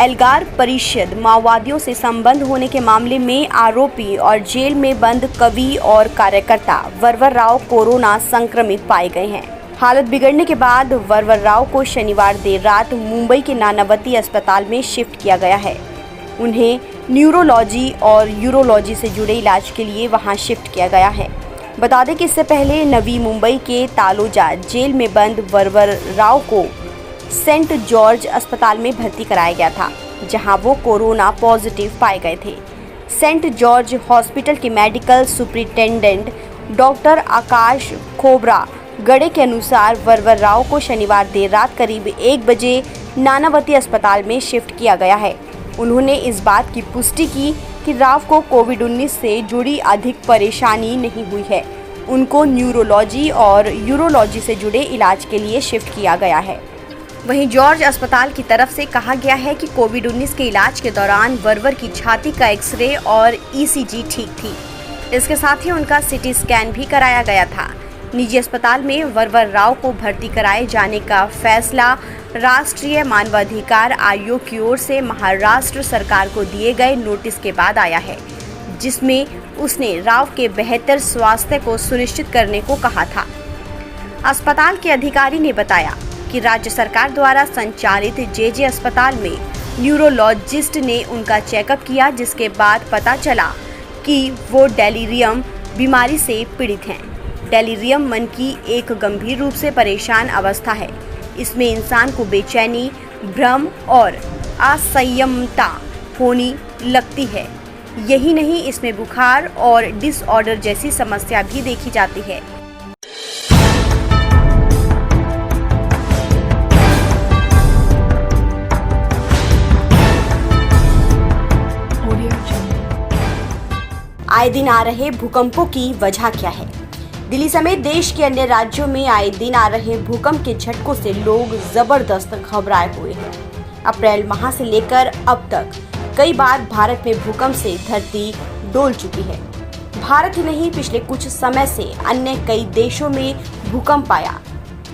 एल्गार परिषद माओवादियों से संबंध होने के मामले में आरोपी और जेल में बंद कवि और कार्यकर्ता वरवर राव कोरोना संक्रमित पाए गए हैं। हालत बिगड़ने के बाद वरवर राव को शनिवार देर रात मुंबई के नानावती अस्पताल में शिफ्ट किया गया है। उन्हें न्यूरोलॉजी और यूरोलॉजी से जुड़े इलाज के लिए वहां शिफ्ट किया गया है। बता दें कि इससे पहले नवी मुंबई के तालोजा जेल में बंद वरवर राव को सेंट जॉर्ज अस्पताल में भर्ती कराया गया था, जहां वो कोरोना पॉजिटिव पाए गए थे। सेंट जॉर्ज हॉस्पिटल के मेडिकल सुपरिटेंडेंट डॉक्टर आकाश खोबरा गड़े के अनुसार वरवर राव को शनिवार देर रात करीब 1 बजे नानावती अस्पताल में शिफ्ट किया गया है। उन्होंने इस बात की पुष्टि की कि राव को कोविड-19 से जुड़ी अधिक परेशानी नहीं हुई है। उनको न्यूरोलॉजी और यूरोलॉजी से जुड़े इलाज के लिए शिफ्ट किया गया है। वहीं जॉर्ज अस्पताल की तरफ से कहा गया है कि कोविड-19 के इलाज के दौरान वरवर की छाती का एक्सरे और ईसीजी ठीक थी। इसके साथ ही उनका सीटी स्कैन भी कराया गया था। निजी अस्पताल में वरवर राव को भर्ती कराए जाने का फैसला राष्ट्रीय मानवाधिकार आयोग की ओर से महाराष्ट्र सरकार को दिए गए नोटिस के बाद आया है, जिसमें उसने राव के बेहतर स्वास्थ्य को सुनिश्चित करने को कहा था। अस्पताल के अधिकारी ने बताया कि राज्य सरकार द्वारा संचालित जेजे अस्पताल में न्यूरोलॉजिस्ट ने उनका चेकअप किया, जिसके बाद पता चला कि वो डेलीरियम बीमारी से पीड़ित हैं। डेलीरियम मन की एक गंभीर रूप से परेशान अवस्था है। इसमें इंसान को बेचैनी, भ्रम और असंयमता होने लगती है। यही नहीं, इसमें बुखार और डिसऑर्डर जैसी समस्या भी देखी जाती है। आए दिन आ रहे भूकंपों की वजह क्या है? दिल्ली समेत देश के अन्य राज्यों में आए दिन आ रहे भूकंप के झटकों से लोग जबरदस्त घबराए हुए हैं। अप्रैल माह से लेकर अब तक कई बार भारत में भूकंप से धरती डोल चुकी है। भारत ही नहीं, पिछले कुछ समय से अन्य कई देशों में भूकंप आया।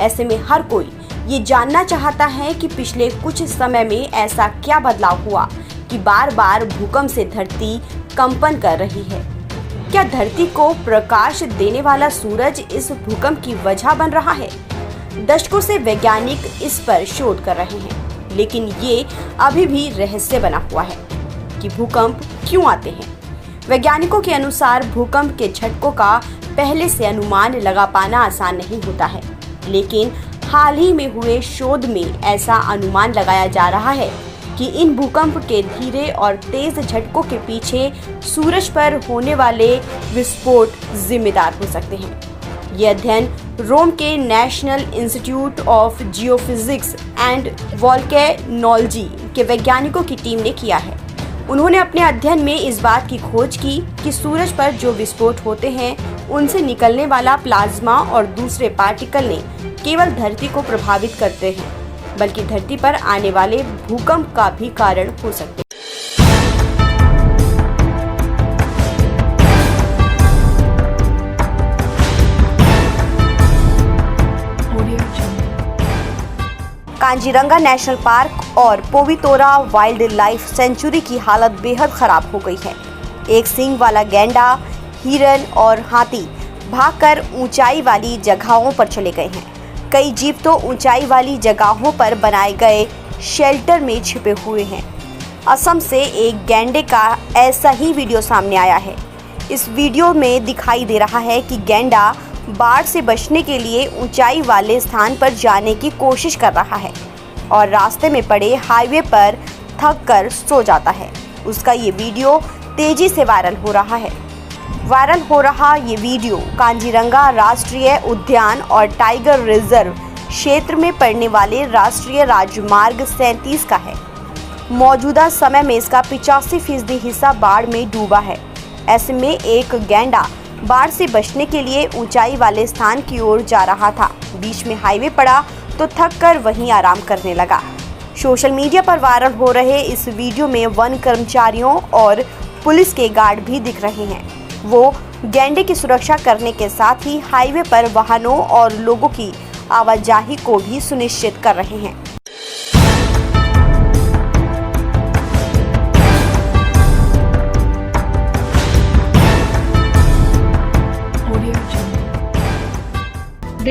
ऐसे में हर कोई ये जानना चाहता है कि पिछले कुछ समय में ऐसा क्या बदलाव हुआ कि बार बार भूकंप से धरती कंपन कर रही है। क्या धरती को प्रकाश देने वाला सूरज इस भूकंप की वजह बन रहा है? दशकों से वैज्ञानिक इस पर शोध कर रहे हैं, लेकिन ये अभी भी रहस्य बना हुआ है कि भूकंप क्यों आते हैं। वैज्ञानिकों के अनुसार भूकंप के झटकों का पहले से अनुमान लगा पाना आसान नहीं होता है, लेकिन हाल ही में हुए शोध में ऐसा अनुमान लगाया जा रहा है कि इन भूकंप के धीरे और तेज झटकों के पीछे सूरज पर होने वाले विस्फोट जिम्मेदार हो सकते हैं। ये अध्ययन रोम के national institute of geophysics and volcanology के वैज्ञानिकों की टीम ने किया है। उन्होंने अपने अध्ययन में इस बात की खोज की कि सूरज पर जो विस्फोट होते हैं, उनसे निकलने वाला प्लाज्मा और दूसरे पार्टिकल ने केवल धरती को प्रभावित करते हैं, बल्कि धरती पर आने वाले भूकंप का भी कारण हो सकते हैं। कांजीरंगा नेशनल पार्क और पोवितोरा वाइल्ड लाइफ सेंचुरी की हालत बेहद खराब हो गई है। एक सींग वाला गैंडा, हिरन और हाथी भागकर ऊंचाई वाली जगहों पर चले गए हैं। कई जीव तो ऊंचाई वाली जगहों पर बनाए गए शेल्टर में छिपे हुए हैं। असम से एक गैंडे का ऐसा ही वीडियो सामने आया है। इस वीडियो में दिखाई दे रहा है कि गैंडा बाढ़ से बचने के लिए ऊंचाई वाले स्थान पर जाने की कोशिश कर रहा है और रास्ते में पड़े हाईवे पर थक कर सो जाता है। उसका ये वीडियो तेजी से वायरल हो रहा है। ये वीडियो कांजीरंगा राष्ट्रीय उद्यान और टाइगर रिजर्व क्षेत्र में पड़ने वाले राष्ट्रीय राजमार्ग 37 का है। मौजूदा समय में इसका 85% हिस्सा बाढ़ में डूबा है। ऐसे में एक गैंडा बाढ़ से बचने के लिए ऊंचाई वाले स्थान की ओर जा रहा था। बीच में हाईवे पड़ा तो थक कर वहीं आराम करने लगा। सोशल मीडिया पर वायरल हो रहे इस वीडियो में वन कर्मचारियों और पुलिस के गार्ड भी दिख रहे हैं। वो गैंडे की सुरक्षा करने के साथ ही हाईवे पर वाहनों और लोगों की आवाजाही को भी सुनिश्चित कर रहे हैं।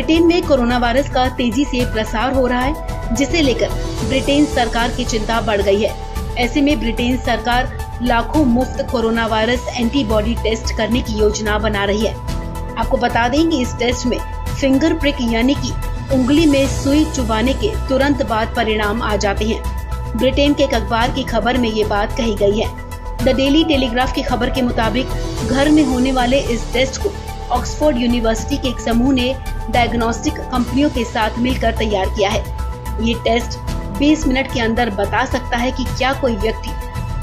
ब्रिटेन में कोरोना वायरस का तेजी से प्रसार हो रहा है, जिसे लेकर ब्रिटेन सरकार की चिंता बढ़ गई है। ऐसे में ब्रिटेन सरकार लाखों मुफ्त कोरोना वायरस एंटीबॉडी टेस्ट करने की योजना बना रही है। आपको बता दें कि इस टेस्ट में फिंगर प्रिक यानी कि उंगली में सुई चुभाने के तुरंत बाद परिणाम आ जाते हैं। ब्रिटेन के एक अखबार की खबर में ये बात कही गई है। द डेली टेलीग्राफ की खबर के मुताबिक घर में होने वाले इस टेस्ट को ऑक्सफोर्ड यूनिवर्सिटी के एक समूह ने डायग्नोस्टिक कंपनियों के साथ मिलकर तैयार किया है। ये टेस्ट 20 मिनट के अंदर बता सकता है कि क्या कोई व्यक्ति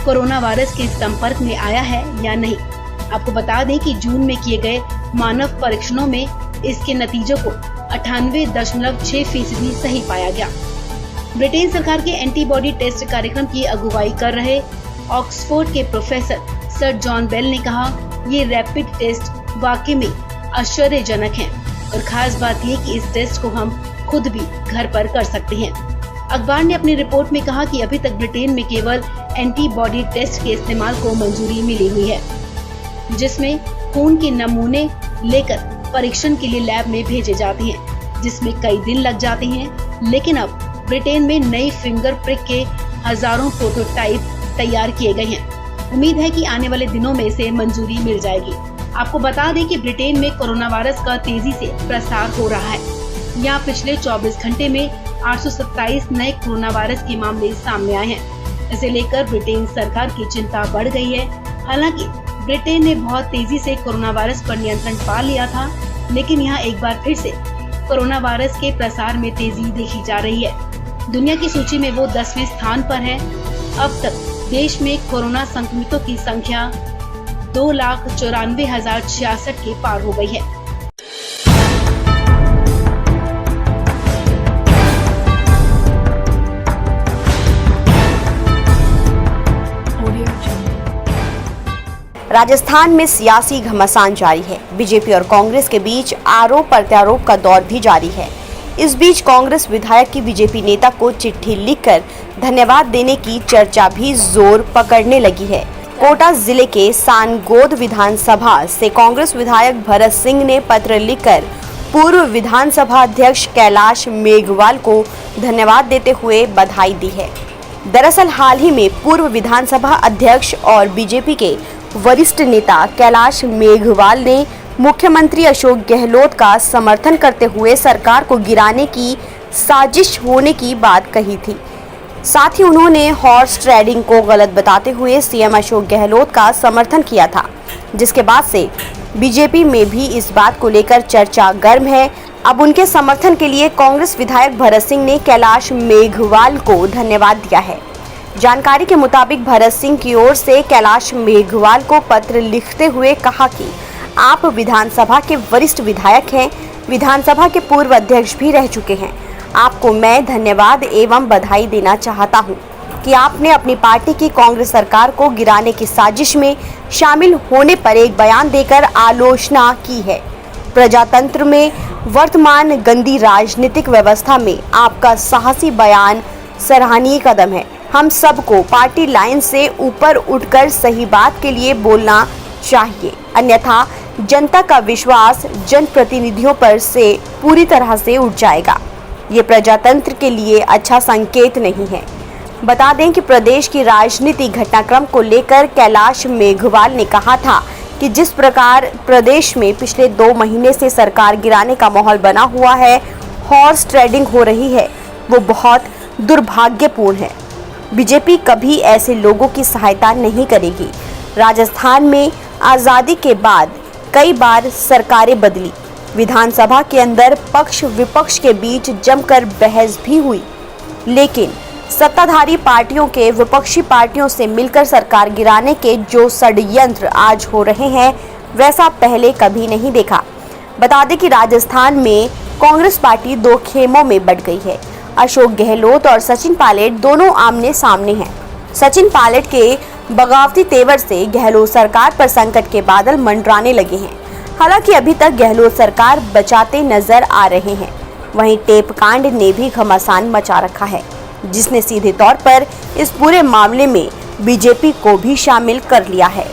कोरोना वायरस के संपर्क में आया है या नहीं। आपको बता दें कि जून में किए गए मानव परीक्षणों में इसके नतीजों को 98.6% सही पाया गया। ब्रिटेन सरकार के एंटीबॉडी टेस्ट कार्यक्रम की अगुवाई कर रहे ऑक्सफोर्ड के प्रोफेसर सर जॉन बेल ने कहा, ये रैपिड टेस्ट वाकई में आश्चर्यजनक है और खास बात ये कि इस टेस्ट को हम खुद भी घर पर कर सकते हैं। अखबार ने अपनी रिपोर्ट में कहा कि अभी तक ब्रिटेन में केवल एंटीबॉडी टेस्ट के इस्तेमाल को मंजूरी मिली हुई है, जिसमें खून के नमूने लेकर परीक्षण के लिए लैब में भेजे जाते हैं, जिसमें कई दिन लग जाते हैं। लेकिन अब ब्रिटेन में नई फिंगर प्रिक के हजारों प्रोटोटाइप तैयार किए गए हैं। उम्मीद है कि आने वाले दिनों में इसे मंजूरी मिल जाएगी। आपको बता दें कि ब्रिटेन में कोरोना वायरस का तेजी से प्रसार हो रहा है। यहाँ पिछले 24 घंटे में 827 नए कोरोना वायरस के मामले सामने आए हैं। इसे लेकर ब्रिटेन सरकार की चिंता बढ़ गई है। हालांकि ब्रिटेन ने बहुत तेजी से कोरोना वायरस पर नियंत्रण पा लिया था, लेकिन यहाँ एक बार फिर से कोरोना वायरस के प्रसार में तेजी देखी जा रही है। दुनिया की सूची में वो 10वें स्थान पर है। अब तक देश में कोरोना संक्रमितों की संख्या 2,94,066 के पार हो गई है। राजस्थान में सियासी घमासान जारी है। बीजेपी और कांग्रेस के बीच आरोप प्रत्यारोप का दौर भी जारी है। इस बीच कांग्रेस विधायक की बीजेपी नेता को चिट्ठी लिखकर धन्यवाद देने की चर्चा भी जोर पकड़ने लगी है। कोटा जिले के सानगोद विधानसभा से कांग्रेस विधायक भरत सिंह ने पत्र लिखकर पूर्व विधानसभा अध्यक्ष कैलाश मेघवाल को धन्यवाद देते हुए बधाई दी है। दरअसल हाल ही में पूर्व विधानसभा अध्यक्ष और बीजेपी के वरिष्ठ नेता कैलाश मेघवाल ने मुख्यमंत्री अशोक गहलोत का समर्थन करते हुए सरकार को गिराने की साजिश होने की बात कही थी। साथ ही उन्होंने हॉर्स ट्रेडिंग को गलत बताते हुए सीएम अशोक गहलोत का समर्थन किया था, जिसके बाद से बीजेपी में भी इस बात को लेकर चर्चा गर्म है। अब उनके समर्थन के लिए कांग्रेस विधायक भरत सिंह ने कैलाश मेघवाल को धन्यवाद दिया है। जानकारी के मुताबिक भरत सिंह की ओर से कैलाश मेघवाल को पत्र लिखते हुए कहा कि आप विधानसभा के वरिष्ठ विधायक हैं, विधानसभा के पूर्व अध्यक्ष भी रह चुके हैं। आपको मैं धन्यवाद एवं बधाई देना चाहता हूं कि आपने अपनी पार्टी की कांग्रेस सरकार को गिराने की साजिश में शामिल होने पर एक बयान देकर आलोचना की है। प्रजातंत्र में वर्तमान गंदी राजनीतिक व्यवस्था में आपका साहसी बयान सराहनीय कदम है। हम सबको पार्टी लाइन से ऊपर उठकर सही बात के लिए बोलना चाहिए, अन्यथा जनता का विश्वास जनप्रतिनिधियों पर से पूरी तरह से उठ जाएगा। ये प्रजातंत्र के लिए अच्छा संकेत नहीं है। बता दें कि प्रदेश की राजनीतिक घटनाक्रम को लेकर कैलाश मेघवाल ने कहा था कि जिस प्रकार प्रदेश में पिछले 2 महीने से सरकार गिराने का माहौल बना हुआ है, हॉर्स ट्रेडिंग हो रही है, वो बहुत दुर्भाग्यपूर्ण है। बीजेपी कभी ऐसे लोगों की सहायता नहीं करेगी। राजस्थान में आज़ादी के बाद कई बार सरकारें बदली, विधानसभा के अंदर पक्ष विपक्ष के बीच जमकर बहस भी हुई, लेकिन सत्ताधारी पार्टियों के विपक्षी पार्टियों से मिलकर सरकार गिराने के जो षड्यंत्र आज हो रहे हैं, वैसा पहले कभी नहीं देखा। बता दें कि राजस्थान में कांग्रेस पार्टी 2 खेमों में बंट गई है। अशोक गहलोत और सचिन पायलट दोनों आमने सामने हैं। सचिन पायलट के बगावती तेवर से गहलोत सरकार पर संकट के बादल मंडराने लगे हैं। हालांकि अभी तक गहलोत सरकार बचाते नजर आ रहे हैं। वहीं टेप कांड ने भी घमासान मचा रखा है, जिसने सीधे तौर पर इस पूरे मामले में बीजेपी को भी शामिल कर लिया है।